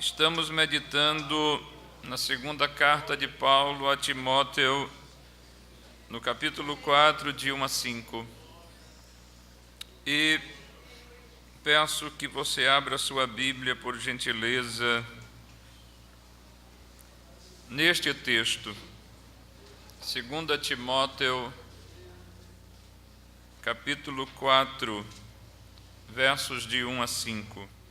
Estamos meditando na segunda carta de Paulo a Timóteo, no capítulo 4, de 1 a 5. E peço que você abra sua Bíblia, por gentileza, neste texto. 2 Timóteo, capítulo 4, versos de 1 a 5.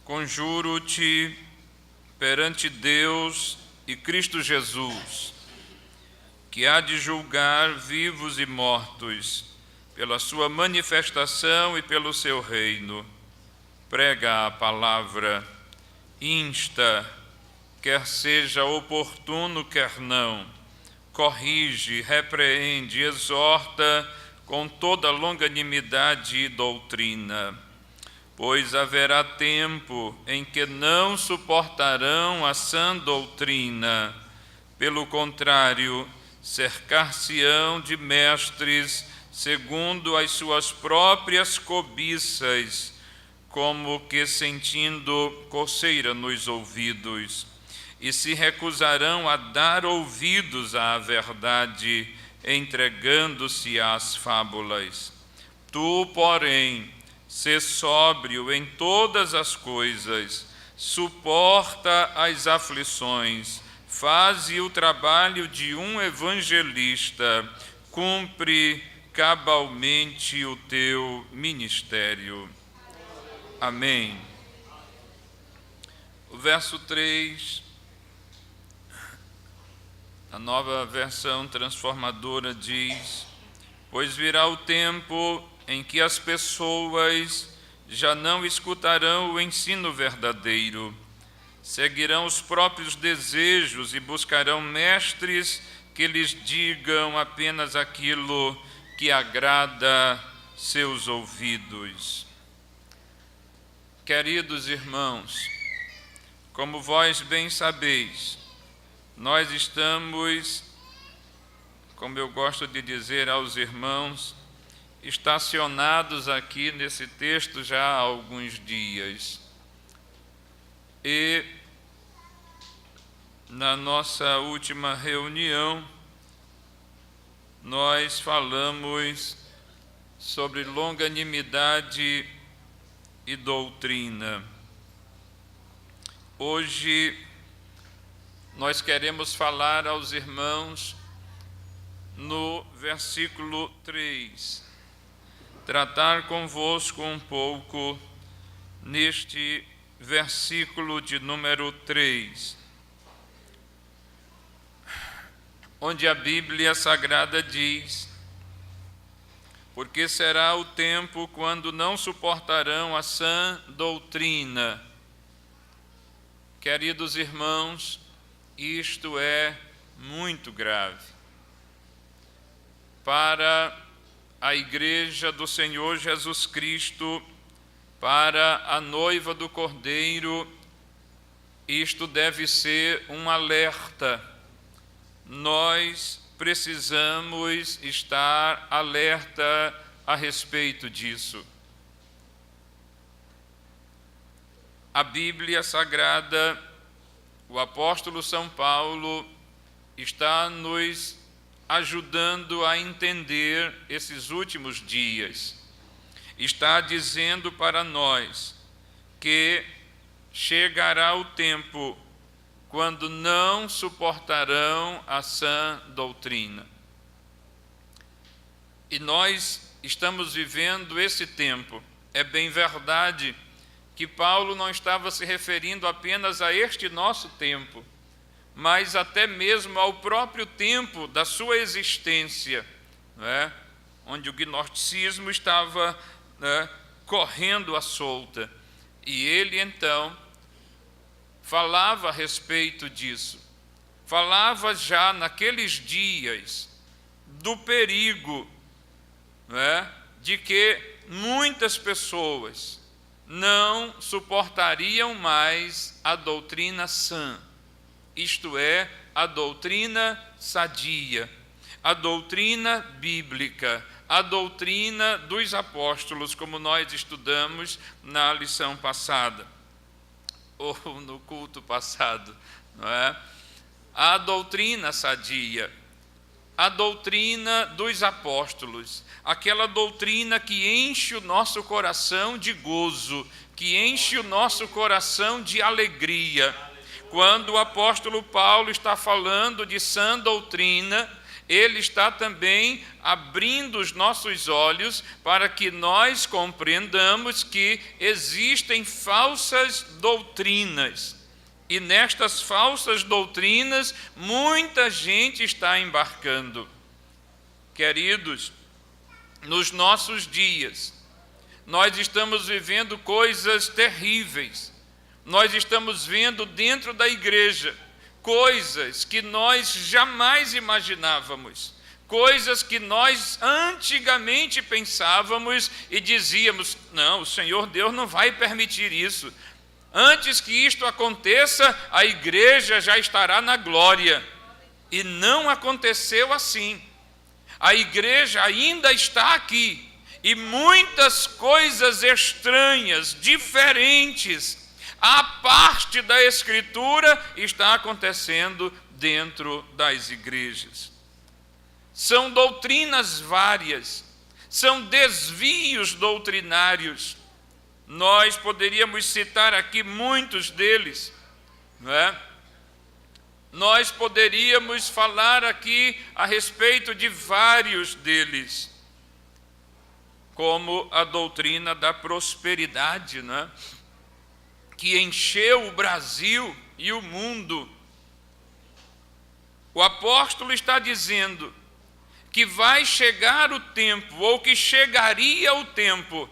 Conjuro-te perante Deus e Cristo Jesus, que há de julgar vivos e mortos, pela sua manifestação e pelo seu reino. Prega a palavra, insta, quer seja oportuno, quer não, corrige, repreende, exorta com toda longanimidade e doutrina. Pois haverá tempo em que não suportarão a sã doutrina. Pelo contrário, cercar-se-ão de mestres segundo as suas próprias cobiças, como que sentindo coceira nos ouvidos, e se recusarão a dar ouvidos à verdade, entregando-se às fábulas. Tu, porém, sê sóbrio em todas as coisas, suporta as aflições, faze o trabalho de um evangelista, cumpre cabalmente o teu ministério. Amém. O verso 3, a nova versão transformadora diz: pois virá o tempo em que as pessoas já não escutarão o ensino verdadeiro, seguirão os próprios desejos e buscarão mestres que lhes digam apenas aquilo que agrada seus ouvidos. Queridos irmãos, como vós bem sabeis, nós estamos, como eu gosto de dizer aos irmãos, estacionados aqui nesse texto já há alguns dias. E na nossa última reunião, nós falamos sobre longanimidade e doutrina. Hoje, nós queremos falar aos irmãos no versículo 3. Tratar convosco um pouco neste versículo de número 3, onde a Bíblia Sagrada diz: porque será o tempo quando não suportarão a sã doutrina. Queridos irmãos, isto é muito grave. Para a Igreja do Senhor Jesus Cristo, para a noiva do Cordeiro, isto deve ser um alerta. Nós precisamos estar alerta a respeito disso. A Bíblia Sagrada, o apóstolo São Paulo, está nos ajudando a entender esses últimos dias. Está dizendo para nós que chegará o tempo quando não suportarão a sã doutrina. E nós estamos vivendo esse tempo. É bem verdade que Paulo não estava se referindo apenas a este nosso tempo, mas até mesmo ao próprio tempo da sua existência, não é? Onde o gnosticismo estava correndo à solta. E ele, então, falava a respeito disso. Falava já naqueles dias do perigo, não é? De que muitas pessoas não suportariam mais a doutrina sã, isto é, a doutrina sadia, a doutrina bíblica, a doutrina dos apóstolos, como nós estudamos na lição passada, ou no culto passado, não é? A doutrina sadia, a doutrina dos apóstolos, aquela doutrina que enche o nosso coração de gozo, que enche o nosso coração de alegria. Quando o apóstolo Paulo está falando de sã doutrina, ele está também abrindo os nossos olhos para que nós compreendamos que existem falsas doutrinas. E nestas falsas doutrinas, muita gente está embarcando. Queridos, nos nossos dias, nós estamos vivendo coisas terríveis. Nós estamos vendo dentro da igreja coisas que nós jamais imaginávamos, coisas que nós antigamente pensávamos e dizíamos: não, o Senhor Deus não vai permitir isso. Antes que isto aconteça, a igreja já estará na glória. E não aconteceu assim. A igreja ainda está aqui, e muitas coisas estranhas, diferentes, à parte da Escritura, está acontecendo dentro das igrejas. São doutrinas várias, são desvios doutrinários. Nós poderíamos citar aqui muitos deles, não é? Nós poderíamos falar aqui a respeito de vários deles, como a doutrina da prosperidade, não é? Que encheu o Brasil e o mundo. O apóstolo está dizendo que vai chegar o tempo, ou que chegaria o tempo,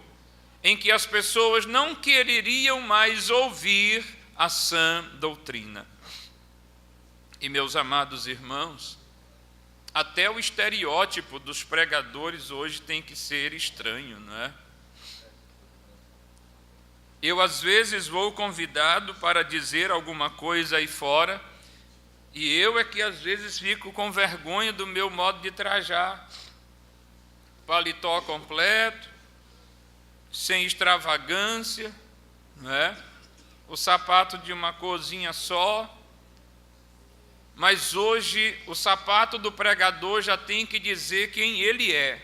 em que as pessoas não quereriam mais ouvir a sã doutrina. E, meus amados irmãos, até o estereótipo dos pregadores hoje tem que ser estranho, não é? Eu, às vezes, vou convidado para dizer alguma coisa aí fora, e eu é que, às vezes, fico com vergonha do meu modo de trajar. Paletó completo, sem extravagância, não é? O sapato de uma corzinha só. Mas hoje, o sapato do pregador já tem que dizer quem ele é.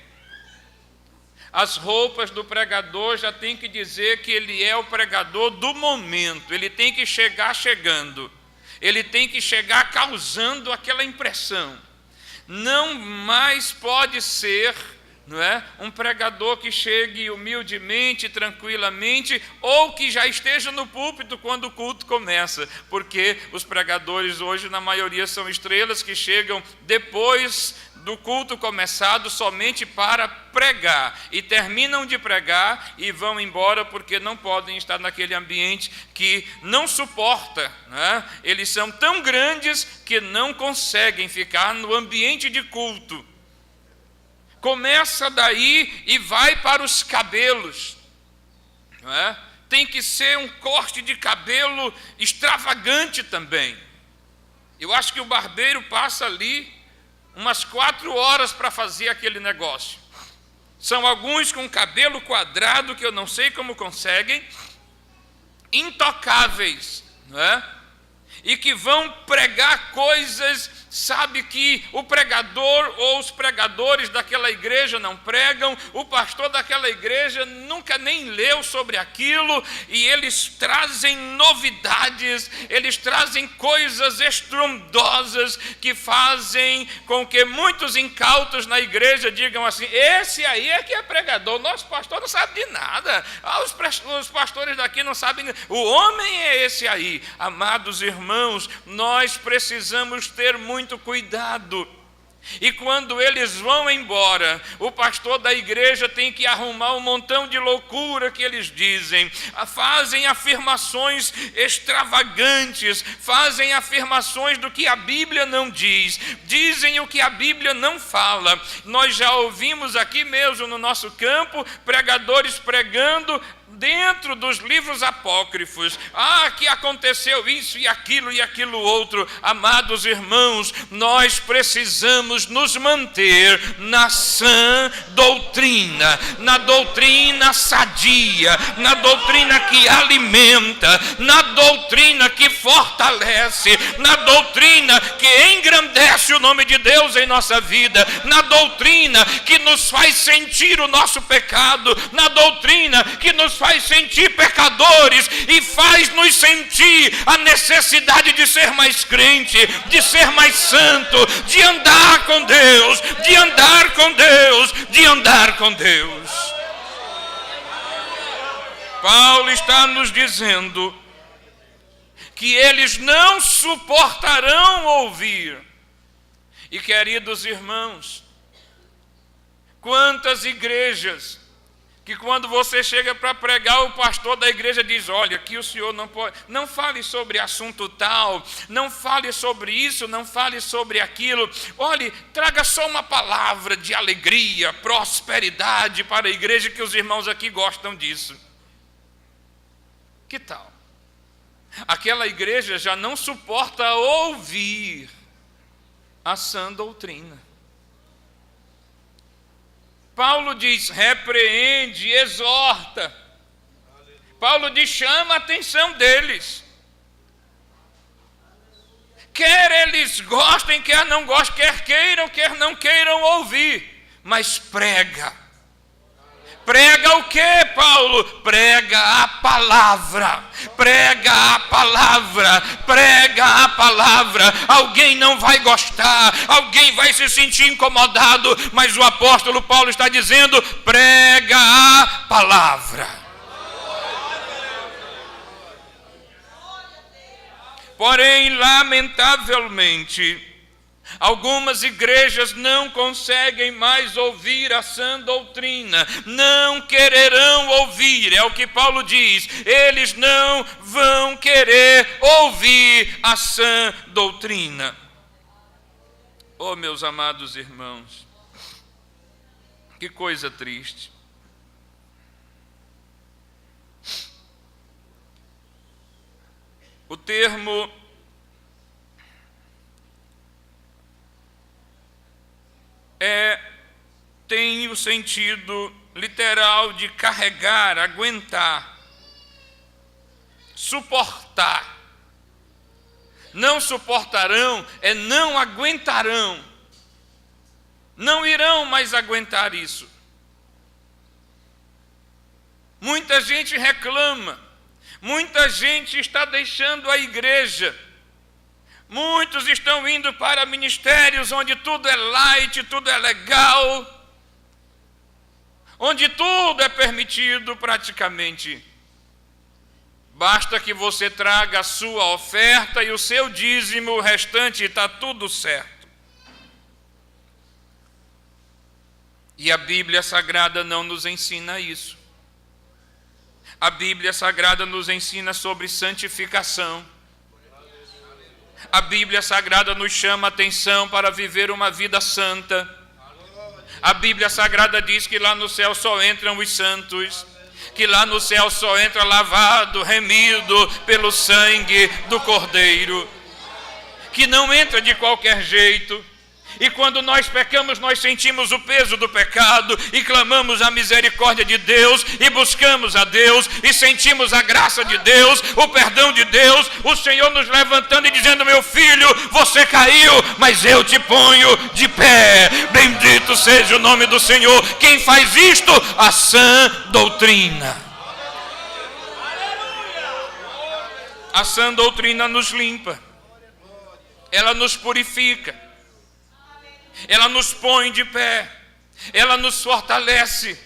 As roupas do pregador já tem que dizer que ele é o pregador do momento. Ele tem que chegar chegando. Ele tem que chegar causando aquela impressão. Não mais pode ser, não é, um pregador que chegue humildemente, tranquilamente, ou que já esteja no púlpito quando o culto começa. Porque os pregadores hoje, na maioria, são estrelas que chegam depois do culto começado somente para pregar, e terminam de pregar e vão embora porque não podem estar naquele ambiente que não suporta, né? Eles são tão grandes que não conseguem ficar no ambiente de culto. Começa daí e vai para os cabelos, não é? Tem que ser um corte de cabelo extravagante também. Eu acho que o barbeiro passa ali umas 4 horas para fazer aquele negócio. São alguns com cabelo quadrado, que eu não sei como conseguem, intocáveis, não é? E que vão pregar coisas, sabe, que o pregador ou os pregadores daquela igreja não pregam, o pastor daquela igreja nunca nem leu sobre aquilo, e eles trazem novidades, eles trazem coisas estrondosas que fazem com que muitos incautos na igreja digam assim: esse aí é que é pregador, nosso pastor não sabe de nada, os pastores daqui não sabem, o homem é esse aí. Amados irmãos, nós precisamos ter muito cuidado. E quando eles vão embora, o pastor da igreja tem que arrumar um montão de loucura que eles dizem, fazem afirmações extravagantes, fazem afirmações do que a Bíblia não diz, dizem o que a Bíblia não fala. Nós já ouvimos aqui mesmo no nosso campo pregadores pregando dentro dos livros apócrifos, que aconteceu isso e aquilo outro. Amados irmãos, nós precisamos nos manter na sã doutrina, na doutrina sadia, na doutrina que alimenta, na doutrina que fortalece, na doutrina que engrandece o nome de Deus em nossa vida, na doutrina que nos faz sentir o nosso pecado, na doutrina que nos faz sentir pecadores e faz nos sentir a necessidade de ser mais crente, de ser mais santo, de andar com Deus, de andar com Deus, de andar com Deus. Paulo está nos dizendo que eles não suportarão ouvir. E queridos irmãos, quantas igrejas que quando você chega para pregar, o pastor da igreja diz: olha, aqui o senhor não pode, não fale sobre assunto tal, não fale sobre isso, não fale sobre aquilo, olhe, traga só uma palavra de alegria, prosperidade para a igreja, que os irmãos aqui gostam disso. Que tal? Aquela igreja já não suporta ouvir a sã doutrina. Paulo diz: repreende, exorta. Paulo diz: chama a atenção deles. Quer eles gostem, quer não gostem, quer queiram, quer não queiram ouvir, mas prega. Prega o que, Paulo? Prega a palavra, prega a palavra, prega a palavra. Alguém não vai gostar, alguém vai se sentir incomodado, mas o apóstolo Paulo está dizendo: prega a palavra. Porém, lamentavelmente, algumas igrejas não conseguem mais ouvir a sã doutrina, não quererão ouvir, é o que Paulo diz, eles não vão querer ouvir a sã doutrina. Oh, meus amados irmãos, que coisa triste. O termo tem o sentido literal de carregar, aguentar, suportar. Não suportarão é não aguentarão, não irão mais aguentar isso. Muita gente reclama, muita gente está deixando a igreja. Muitos estão indo para ministérios onde tudo é light, tudo é legal, onde tudo é permitido praticamente. Basta que você traga a sua oferta e o seu dízimo, o restante está tudo certo. E a Bíblia Sagrada não nos ensina isso. A Bíblia Sagrada nos ensina sobre santificação. A Bíblia Sagrada nos chama a atenção para viver uma vida santa. A Bíblia Sagrada diz que lá no céu só entram os santos, que lá no céu só entra lavado, remido pelo sangue do Cordeiro, que não entra de qualquer jeito. E quando nós pecamos, nós sentimos o peso do pecado e clamamos a misericórdia de Deus e buscamos a Deus e sentimos a graça de Deus, o perdão de Deus, o Senhor nos levantando e dizendo: meu filho, você caiu, mas eu te ponho de pé. Bendito seja o nome do Senhor. Quem faz isto? A sã doutrina. A sã doutrina nos limpa, ela nos purifica, ela nos põe de pé, ela nos fortalece.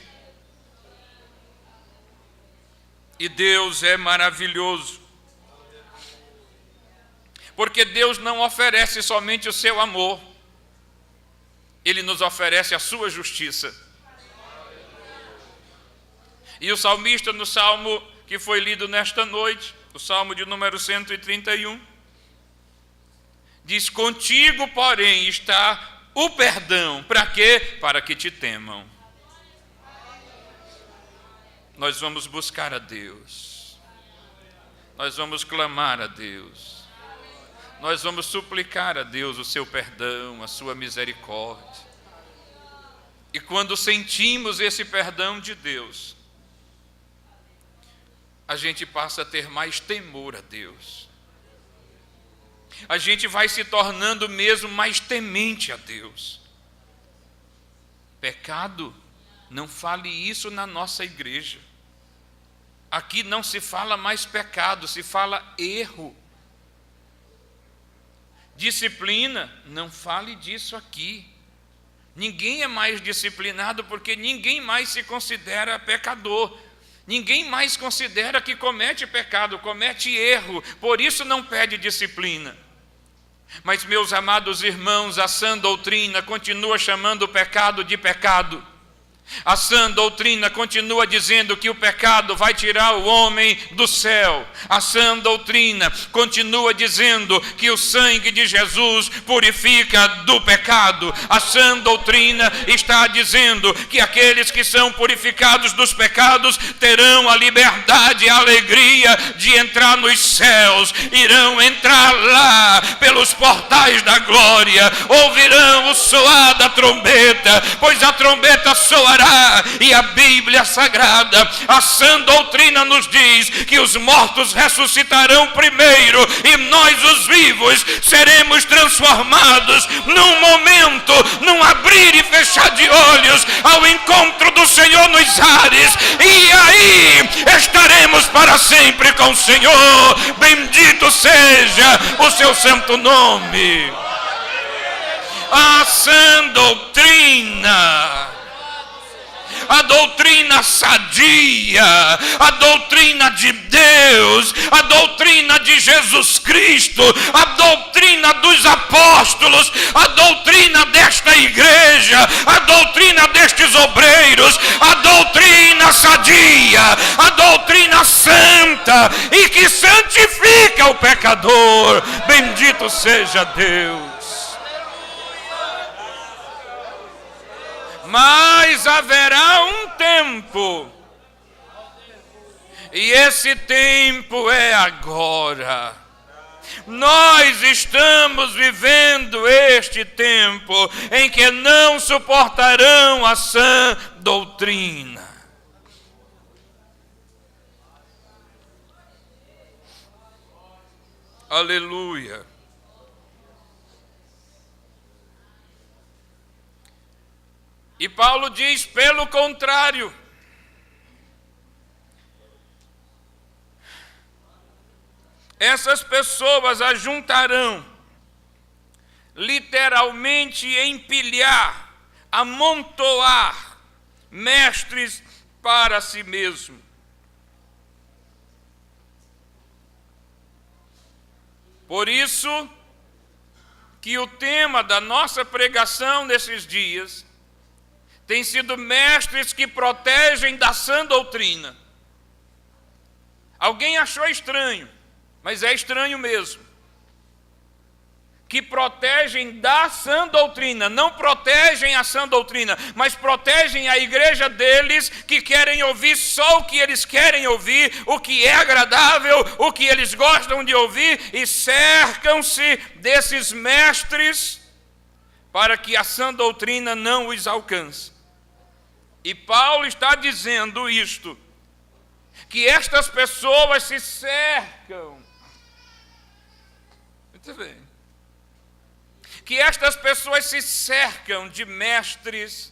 E Deus é maravilhoso, porque Deus não oferece somente o seu amor, Ele nos oferece a sua justiça. E o salmista, no salmo que foi lido nesta noite, o salmo de número 131, diz: contigo, porém, está o perdão. Para quê? Para que te temam. nós vamos buscar a Deus, nós vamos clamar a Deus, nós vamos suplicar a Deus o seu perdão, a sua misericórdia. E quando sentimos esse perdão de Deus, a gente passa a ter mais temor a Deus. A gente vai se tornando mesmo mais temente a Deus. Pecado, não fale isso na nossa igreja. Aqui não se fala mais pecado, se fala erro. Disciplina, não fale disso aqui. Ninguém é mais disciplinado porque ninguém mais se considera pecador. Ninguém mais considera que comete pecado, comete erro, por isso não pede disciplina. Mas, meus amados irmãos, a sã doutrina continua chamando o pecado de pecado. A sã doutrina continua dizendo que o pecado vai tirar o homem do céu. A sã doutrina continua dizendo que o sangue de Jesus purifica do pecado. A sã doutrina está dizendo que aqueles que são purificados dos pecados terão a liberdade e a alegria de entrar nos céus. Irão entrar lá pelos portais da glória. Ouvirão o soar da trombeta, pois a trombeta soará. E a Bíblia Sagrada, a sã doutrina nos diz que os mortos ressuscitarão primeiro e nós, os vivos, seremos transformados num momento, num abrir e fechar de olhos ao encontro do Senhor nos ares, e aí estaremos para sempre com o Senhor. Bendito seja o seu santo nome. A sã doutrina, a doutrina sadia, a doutrina de Deus, a doutrina de Jesus Cristo, a doutrina dos apóstolos, a doutrina desta igreja, a doutrina destes obreiros, a doutrina sadia, a doutrina santa e que santifica o pecador. Bendito seja Deus. Mas haverá um tempo, e esse tempo é agora. Nós estamos vivendo este tempo em que não suportarão a sã doutrina. Aleluia. E Paulo diz, pelo contrário, essas pessoas ajuntarão, literalmente empilhar, amontoar mestres para si mesmo. Por isso que o tema da nossa pregação nesses dias tem sido mestres que protegem da sã doutrina. Alguém achou estranho, mas é estranho mesmo. Que protegem da sã doutrina, não protegem a sã doutrina, mas protegem a igreja deles, que querem ouvir só o que eles querem ouvir, o que é agradável, o que eles gostam de ouvir, e cercam-se desses mestres para que a sã doutrina não os alcance. E Paulo está dizendo isto, que estas pessoas se cercam. Muito bem. Que estas pessoas se cercam de mestres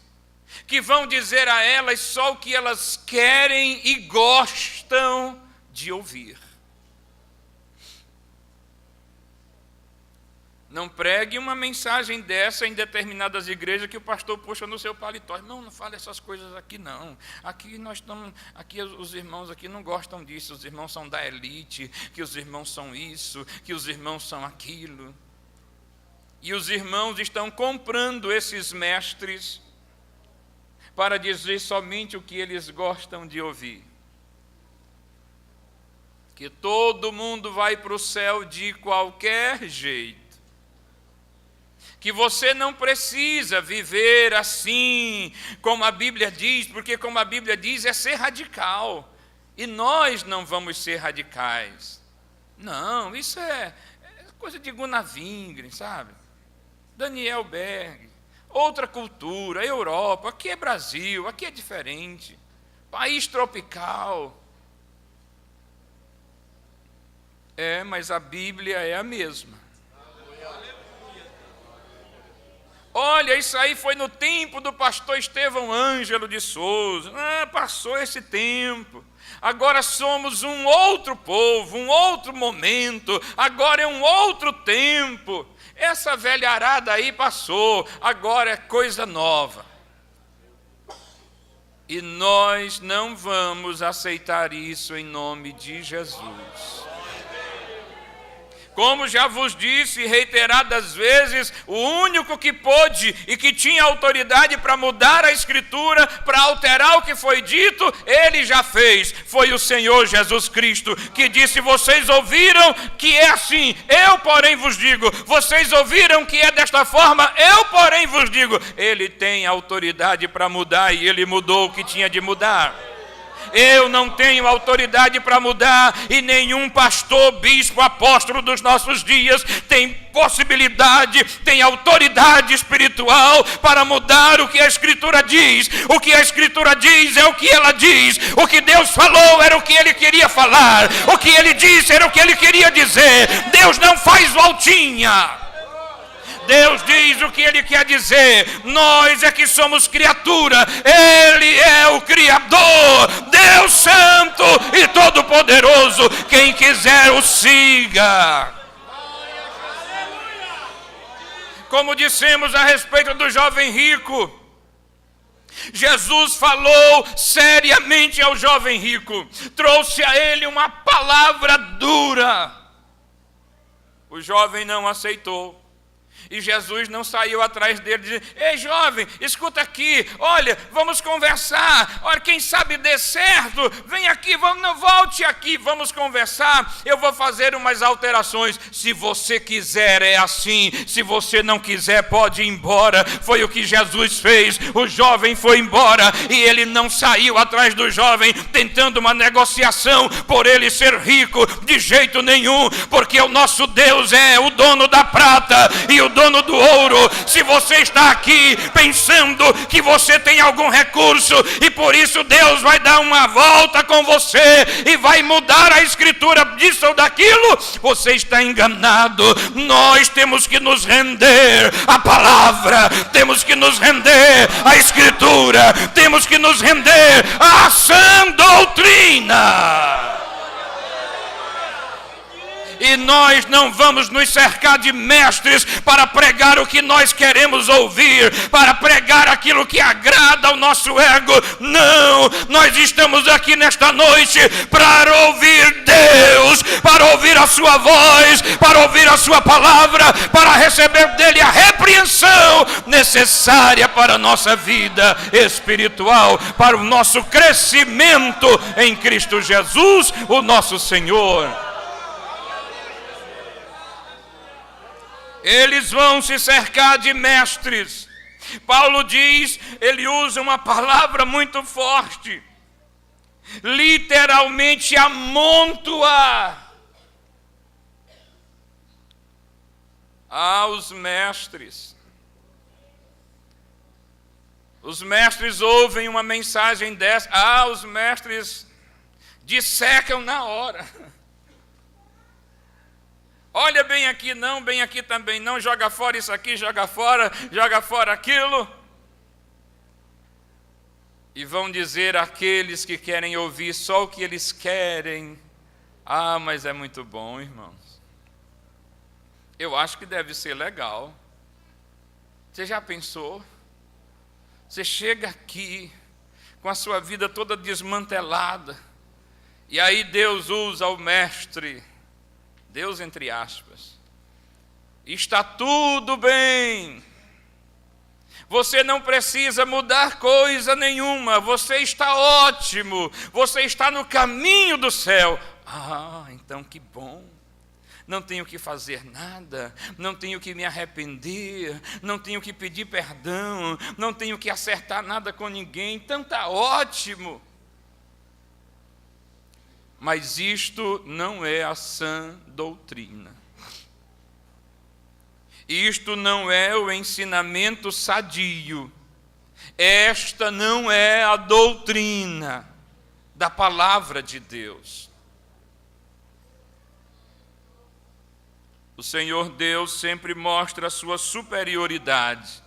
que vão dizer a elas só o que elas querem e gostam de ouvir. Não pregue uma mensagem dessa em determinadas igrejas que o pastor puxa no seu paletó. Não fale essas coisas aqui não. Aqui os irmãos aqui não gostam disso. Os irmãos são da elite, que os irmãos são isso, que os irmãos são aquilo. E os irmãos estão comprando esses mestres para dizer somente o que eles gostam de ouvir. Que todo mundo vai para o céu de qualquer jeito. que você não precisa viver assim, como a Bíblia diz, porque como a Bíblia diz, é ser radical. E nós não vamos ser radicais. Não, isso é coisa de Gunnar Wingren, sabe? Daniel Berg, outra cultura, Europa, aqui é Brasil, aqui é diferente. País tropical. Mas a Bíblia é a mesma. Olha, isso aí foi no tempo do pastor Estevão Ângelo de Souza. Passou esse tempo. Agora somos um outro povo, um outro momento. Agora é um outro tempo. Essa velharada aí passou. Agora é coisa nova. E nós não vamos aceitar isso em nome de Jesus. Como já vos disse reiteradas vezes, o único que pôde e que tinha autoridade para mudar a Escritura, para alterar o que foi dito, ele já fez. Foi o Senhor Jesus Cristo, que disse: vocês ouviram que é assim, eu porém vos digo. Vocês ouviram que é desta forma, eu porém vos digo. Ele tem autoridade para mudar e ele mudou o que tinha de mudar. Eu não tenho autoridade para mudar, e nenhum pastor, bispo, apóstolo dos nossos dias tem possibilidade, tem autoridade espiritual para mudar o que a Escritura diz. O que a Escritura diz é o que ela diz. O que Deus falou era o que ele queria falar. O que ele disse era o que ele queria dizer. Deus não faz voltinha. Deus diz o que ele quer dizer. Nós é que somos criatura. Ele é o Criador, Deus Santo e Todo-Poderoso. Quem quiser o siga. Como dissemos a respeito do jovem rico, Jesus falou seriamente ao jovem rico, trouxe a ele uma palavra dura. O jovem não aceitou. E Jesus não saiu atrás dele dizendo: ei, jovem, escuta aqui, olha, vamos conversar, olha, quem sabe dê certo, vem aqui, volte aqui, vamos conversar, eu vou fazer umas alterações. Se você quiser é assim, se você não quiser pode ir embora. Foi o que Jesus fez. O jovem foi embora e ele não saiu atrás do jovem tentando uma negociação por ele ser rico, de jeito nenhum, porque o nosso Deus é o dono da prata e o dono do ouro. Se você está aqui pensando que você tem algum recurso e por isso Deus vai dar uma volta com você e vai mudar a Escritura disso ou daquilo, você está enganado. Nós temos que nos render à palavra, temos que nos render à Escritura, temos que nos render à sã doutrina. E nós não vamos nos cercar de mestres para pregar o que nós queremos ouvir, para pregar aquilo que agrada ao nosso ego. Não, nós estamos aqui nesta noite para ouvir Deus, para ouvir a sua voz, para ouvir a sua palavra, para receber dele a repreensão necessária para a nossa vida espiritual, para o nosso crescimento em Cristo Jesus, o nosso Senhor. Eles vão se cercar de mestres. Paulo diz, ele usa uma palavra muito forte, literalmente amontoar aos mestres. Os mestres ouvem uma mensagem dessa, os mestres dissecam na hora. Olha bem aqui não, bem aqui também não, joga fora isso aqui, joga fora aquilo. E vão dizer àqueles que querem ouvir só o que eles querem: mas é muito bom, irmãos. Eu acho que deve ser legal. Você já pensou? Você chega aqui com a sua vida toda desmantelada, e aí Deus usa o mestre, Deus entre aspas, está tudo bem, você não precisa mudar coisa nenhuma, você está ótimo, você está no caminho do céu. Então que bom. não tenho que fazer nada, não tenho que me arrepender, não tenho que pedir perdão, não tenho que acertar nada com ninguém, então está ótimo. Mas isto não é a sã doutrina. Isto não é o ensinamento sadio. Esta não é a doutrina da palavra de Deus. O Senhor Deus sempre mostra a sua superioridade,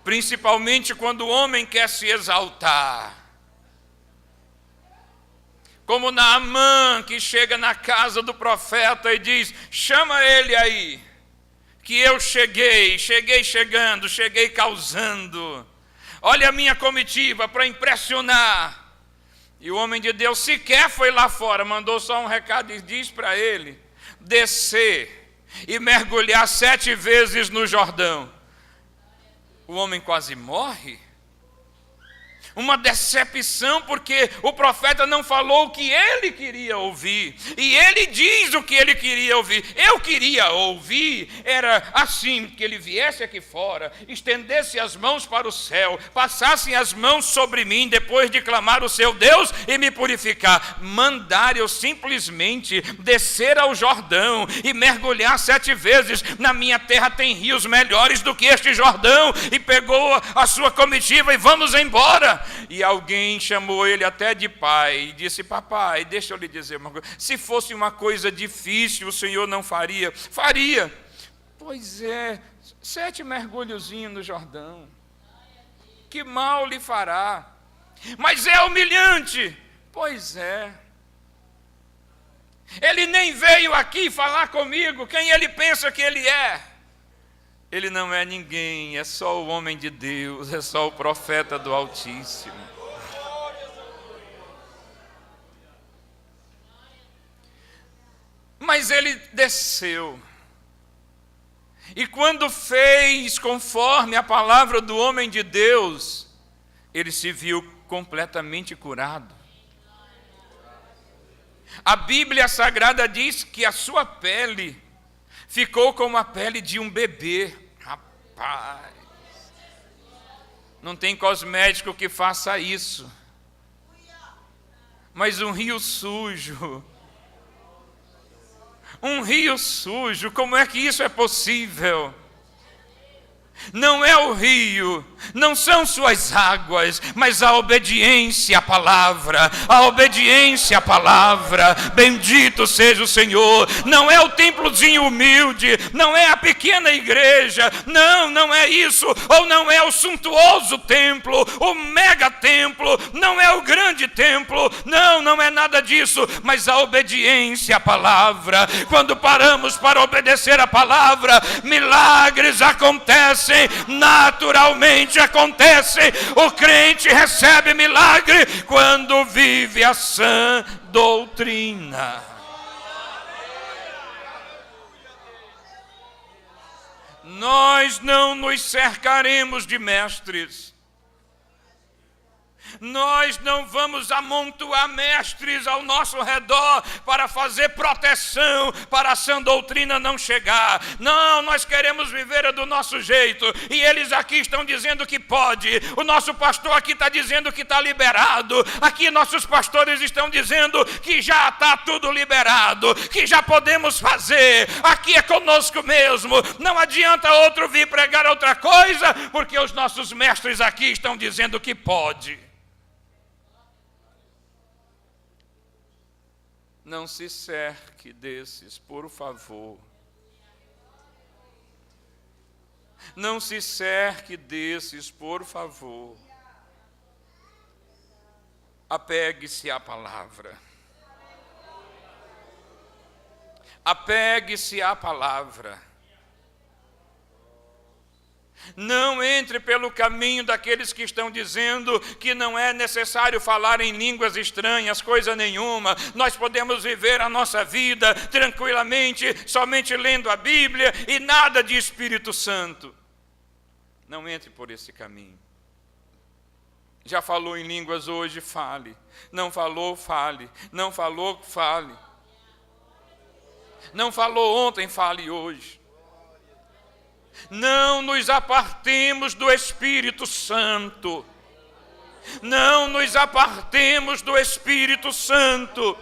principalmente quando o homem quer se exaltar. Como Naamã, que chega na casa do profeta e diz: chama ele aí, que eu cheguei chegando, cheguei causando. Olha a minha comitiva para impressionar. E o homem de Deus sequer foi lá fora, mandou só um recado e diz para ele descer e mergulhar 7 vezes no Jordão. O homem quase morre. Uma decepção, porque o profeta não falou o que ele queria ouvir, e ele diz o que ele queria ouvir. Eu queria ouvir, era assim, que ele viesse aqui fora, estendesse as mãos para o céu, passasse as mãos sobre mim, depois de clamar o seu Deus e me purificar. Mandar eu simplesmente descer ao Jordão e mergulhar 7 vezes. Na minha terra tem rios melhores do que este Jordão. E pegou a sua comitiva e vamos embora. E alguém chamou ele até de pai e disse: papai, deixa eu lhe dizer uma coisa, se fosse uma coisa difícil, o senhor não faria? Faria. Pois é, 7 mergulhozinhos no Jordão, que mal lhe fará? Mas é humilhante. Pois é. Ele nem veio aqui falar comigo quem ele pensa que ele é. Ele não é ninguém, é só o homem de Deus, é só o profeta do Altíssimo. Mas ele desceu. E quando fez conforme a palavra do homem de Deus, ele se viu completamente curado. A Bíblia Sagrada diz que a sua pele ficou como a pele de um bebê. Rapaz, não tem cosmético que faça isso. Mas um rio sujo, como é que isso é possível? Não é o rio, não são suas águas, mas a obediência à palavra, bendito seja o Senhor. Não é o templozinho humilde, não é a pequena igreja, não é isso, ou não é o suntuoso templo, o mega templo, não é o grande templo, não é nada disso, mas a obediência à palavra. Quando paramos para obedecer a palavra, milagres acontecem. Naturalmente acontece. O crente recebe milagre quando vive a sã doutrina. Nós não nos cercaremos de mestres. Nós não vamos amontoar mestres ao nosso redor para fazer proteção para a sã doutrina não chegar. Não, nós queremos viver do nosso jeito. E eles aqui estão dizendo que pode. O nosso pastor aqui está dizendo que está liberado. Aqui nossos pastores estão dizendo que já está tudo liberado, que já podemos fazer. Aqui é conosco mesmo. Não adianta outro vir pregar outra coisa, porque os nossos mestres aqui estão dizendo que pode. Não se cerque desses, por favor. Não se cerque desses, por favor. Apegue-se à palavra. Apegue-se à palavra. Não entre pelo caminho daqueles que estão dizendo que não é necessário falar em línguas estranhas, coisa nenhuma. Nós podemos viver a nossa vida tranquilamente, somente lendo a Bíblia e nada de Espírito Santo. Não entre por esse caminho. Já falou em línguas hoje, fale. Não falou, fale. Não falou, fale. Não falou ontem, fale hoje. Não nos apartemos do Espírito Santo. Não nos apartemos do Espírito Santo.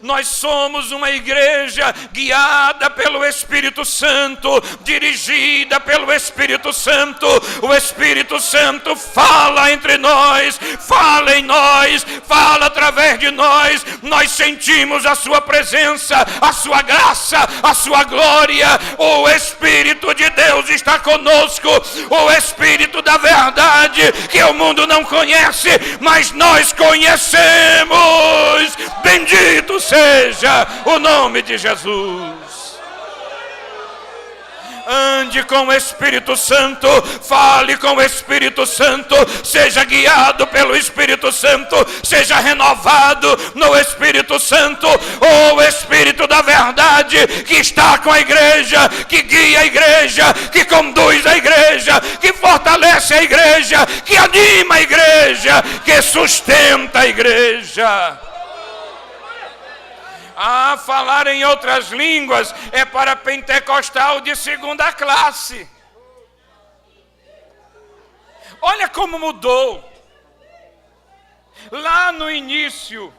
Nós somos uma igreja guiada pelo Espírito Santo, dirigida pelo Espírito Santo. O Espírito Santo fala entre nós, fala em nós, fala através de nós. Nós sentimos a sua presença, a sua graça, a sua glória. O Espírito de Deus está conosco, o Espírito da verdade que o mundo não conhece, mas nós conhecemos. Bendito seja o nome de Jesus. Ande com o Espírito Santo, fale com o Espírito Santo, seja guiado pelo Espírito Santo, seja renovado no Espírito Santo. O Espírito da verdade que está com a igreja, que guia a igreja, que conduz a igreja, que fortalece a igreja, que anima a igreja, que sustenta a igreja. Falar em outras línguas é para pentecostal de segunda classe. Olha como mudou. Lá no início,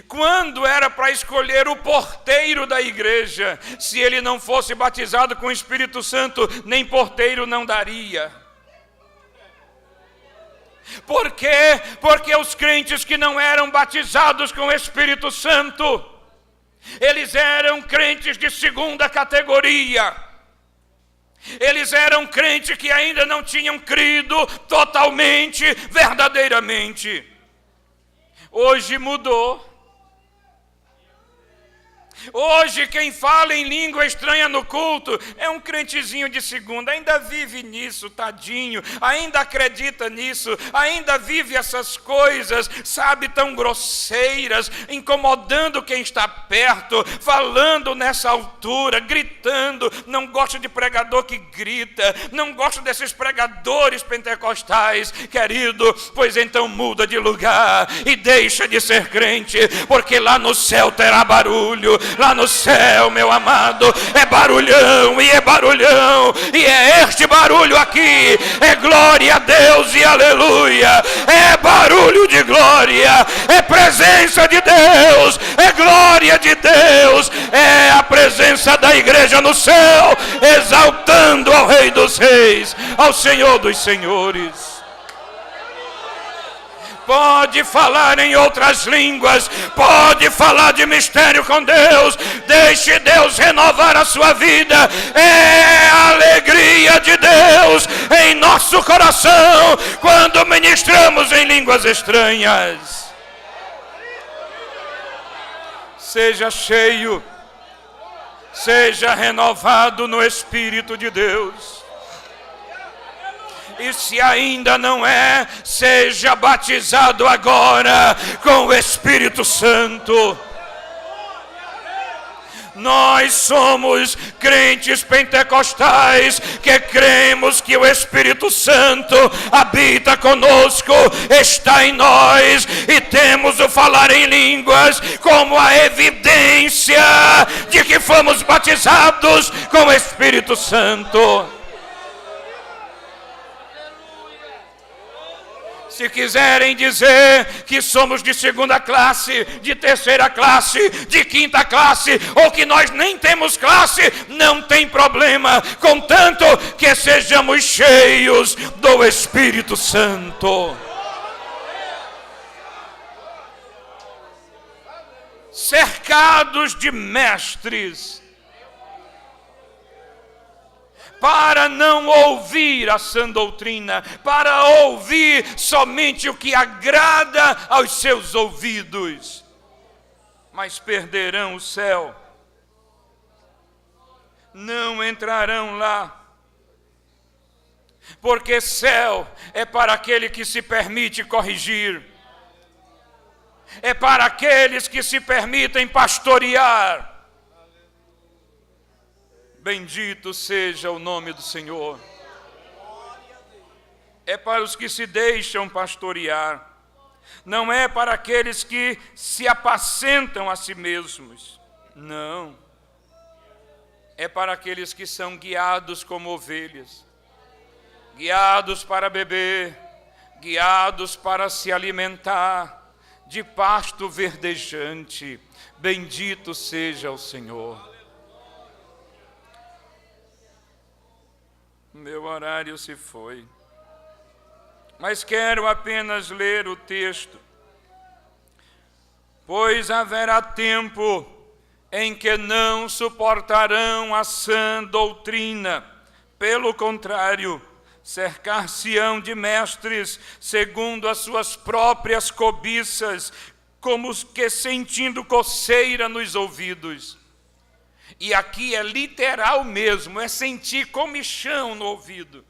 quando era para escolher o porteiro da igreja, se ele não fosse batizado com o Espírito Santo, nem porteiro não daria. Por quê? Porque os crentes que não eram batizados com o Espírito Santo, eles eram crentes de segunda categoria. Eles eram crentes que ainda não tinham crido totalmente, verdadeiramente. Hoje mudou. Hoje quem fala em língua estranha no culto é um crentezinho de segunda, ainda vive nisso, tadinho, ainda acredita nisso, ainda vive essas coisas, sabe, tão grosseiras, incomodando quem está perto, falando nessa altura, gritando. Não gosta de pregador que grita, não gosta desses pregadores pentecostais, querido, pois então muda de lugar e deixa de ser crente, porque lá no céu terá barulho. Lá no céu, meu amado, é barulhão, e é este barulho aqui, é glória a Deus e aleluia, é barulho de glória, é presença de Deus, é glória de Deus, é a presença da igreja no céu, exaltando ao Rei dos Reis, ao Senhor dos Senhores. Pode falar em outras línguas, pode falar de mistério com Deus, deixe Deus renovar a sua vida. É a alegria de Deus em nosso coração quando ministramos em línguas estranhas. Seja cheio, seja renovado no Espírito de Deus. E se ainda não é, seja batizado agora com o Espírito Santo. Nós somos crentes pentecostais que cremos que o Espírito Santo habita conosco, está em nós, e temos o falar em línguas como a evidência de que fomos batizados com o Espírito Santo. Se quiserem dizer que somos de segunda classe, de terceira classe, de quinta classe, ou que nós nem temos classe, não tem problema, contanto que sejamos cheios do Espírito Santo. Cercados de mestres, para não ouvir a sã doutrina, para ouvir somente o que agrada aos seus ouvidos, mas perderão o céu, não entrarão lá, porque céu é para aquele que se permite corrigir, é para aqueles que se permitem pastorear. Bendito seja o nome do Senhor. É para os que se deixam pastorear. Não é para aqueles que se apacentam a si mesmos. Não. é para aqueles que são guiados como ovelhas, guiados para beber, guiados para se alimentar de pasto verdejante. Bendito seja o Senhor. Meu horário se foi, mas quero apenas ler o texto. Pois haverá tempo em que não suportarão a sã doutrina, pelo contrário, cercar-se-ão de mestres segundo as suas próprias cobiças, como os que sentindo coceira nos ouvidos. E aqui é literal mesmo, é sentir comichão no ouvido.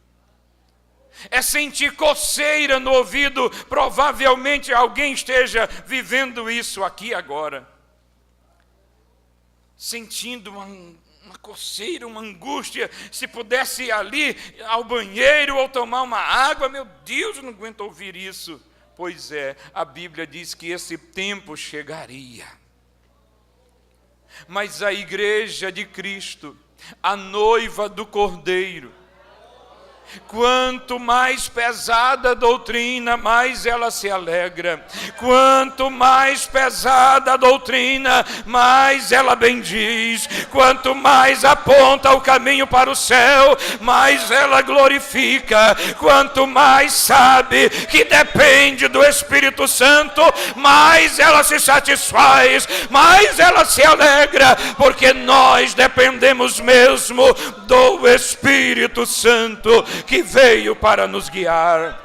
É sentir coceira no ouvido. Provavelmente alguém esteja vivendo isso aqui agora. Sentindo uma coceira, uma angústia. Se pudesse ir ali ao banheiro ou tomar uma água, meu Deus, eu não aguento ouvir isso. Pois é, a Bíblia diz que esse tempo chegaria. Mas a igreja de Cristo, a noiva do Cordeiro, quanto mais pesada a doutrina, mais ela se alegra. Quanto mais pesada a doutrina, mais ela bendiz. Quanto mais aponta o caminho para o céu, mais ela glorifica. Quanto mais sabe que depende do Espírito Santo, mais ela se satisfaz, mais ela se alegra, porque nós dependemos mesmo do Espírito Santo, que veio para nos guiar.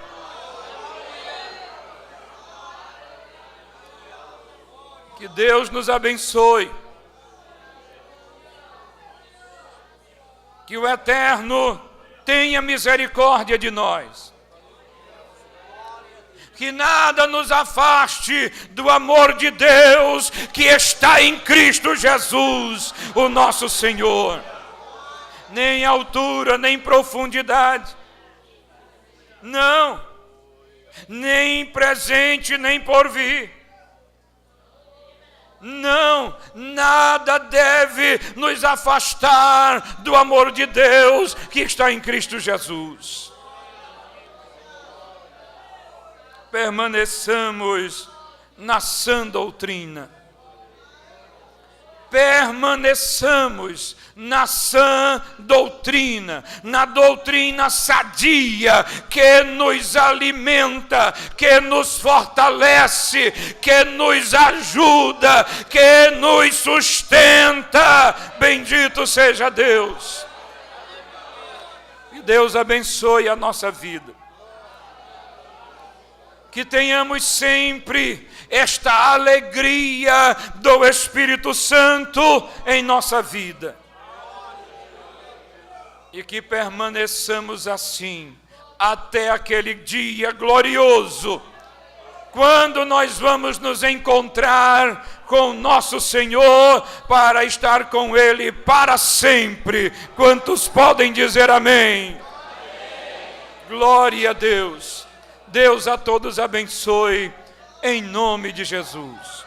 Que Deus nos abençoe. Que o Eterno tenha misericórdia de nós. Que nada nos afaste do amor de Deus que está em Cristo Jesus, o nosso Senhor. Nem altura, nem profundidade. Não. Nem presente, nem porvir. Não, nada deve nos afastar do amor de Deus que está em Cristo Jesus. Permaneçamos na sã doutrina. Permaneçamos na sã doutrina, na doutrina sadia, que nos alimenta, que nos fortalece, que nos ajuda, que nos sustenta. Bendito seja Deus. Que Deus abençoe a nossa vida. Que tenhamos sempre esta alegria do Espírito Santo em nossa vida. E que permaneçamos assim até aquele dia glorioso, quando nós vamos nos encontrar com nosso Senhor para estar com Ele para sempre. Quantos podem dizer amém? Glória a Deus. Deus a todos abençoe, em nome de Jesus.